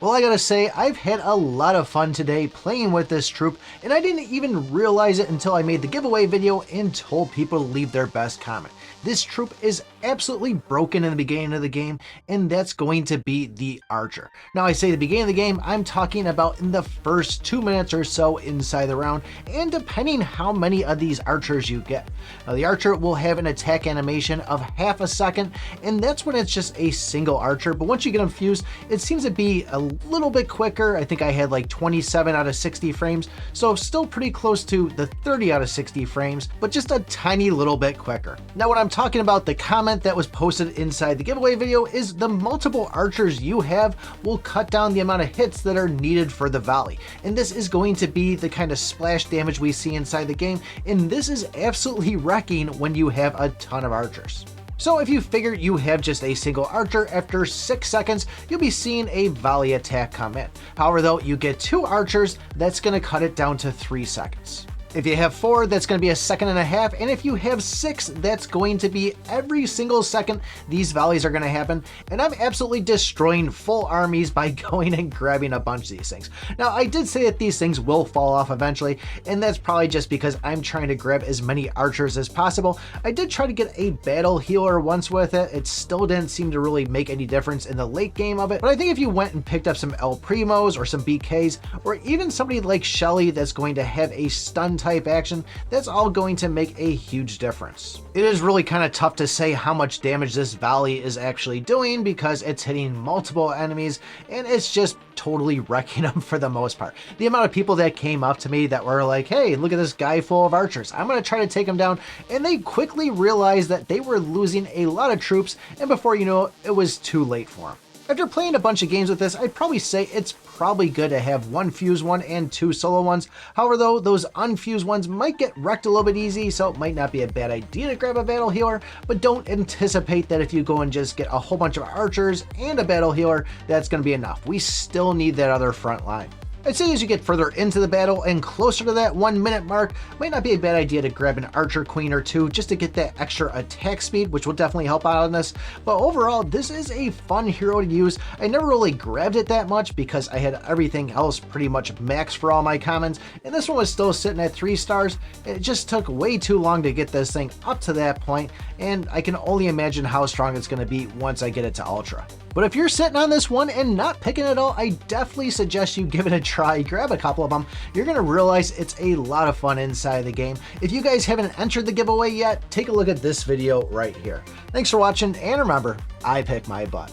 Well, I gotta say, I've had a lot of fun today playing with this troop, and I didn't even realize it until I made the giveaway video and told people to leave their best comment. This troop is absolutely broken in the beginning of the game, and that's going to be the Archer. Now, I say the beginning of the game, I'm talking about in the first 2 minutes or so inside the round, and depending how many of these Archers you get. Now, the Archer will have an attack animation of half a second, and that's when it's just a single Archer, but once you get them fused, it seems to be a little bit quicker. I think I had like 27 out of 60 frames, so still pretty close to the 30 out of 60 frames, but just a tiny little bit quicker. Now, when I'm talking about the comment that was posted inside the giveaway video is the multiple Archers you have will cut down the amount of hits that are needed for the volley. And this is going to be the kind of splash damage we see inside the game, and this is absolutely wrecking when you have a ton of Archers. So if you figure you have just a single Archer, after 6 seconds, you'll be seeing a volley attack come in. However, though, you get 2 Archers, that's going to cut it down to 3 seconds. If you have 4, that's going to be 1.5 seconds, and if you have 6, that's going to be every single second these volleys are going to happen, and I'm absolutely destroying full armies by going and grabbing a bunch of these things. Now, I did say that these things will fall off eventually, and that's probably just because I'm trying to grab as many Archers as possible. I did try to get a battle healer once with it. It still didn't seem to really make any difference in the late game of it, but I think if you went and picked up some El Primos or some BKs, or even somebody like Shelly that's going to have a stun type action, that's all going to make a huge difference. It is really kind of tough to say how much damage this volley is actually doing because it's hitting multiple enemies and it's just totally wrecking them for the most part. The amount of people that came up to me that were like, hey, look at this guy full of Archers, I'm going to try to take him down, and they quickly realized that they were losing a lot of troops, and before you know it, it was too late for them. After playing a bunch of games with this, I'd probably say it's probably good to have 1 fused one and 2 solo ones. However, though, those unfused ones might get wrecked a little bit easy, so it might not be a bad idea to grab a battle healer, but don't anticipate that if you go and just get a whole bunch of Archers and a battle healer, that's going to be enough. We still need that other front line. I'd say as you get further into the battle and closer to that 1 minute mark, might not be a bad idea to grab an Archer Queen or 2 just to get that extra attack speed, which will definitely help out on this. But overall, this is a fun hero to use. I never really grabbed it that much because I had everything else pretty much maxed for all my commons, and this one was still sitting at 3 stars. It just took way too long to get this thing up to that point, and I can only imagine how strong it's going to be once I get it to Ultra. But if you're sitting on this one and not picking it all, I definitely suggest you give it a try, grab a couple of them. You're going to realize it's a lot of fun inside the game. If you guys haven't entered the giveaway yet, take a look at this video right here. Thanks for watching, and remember, I pick my butt.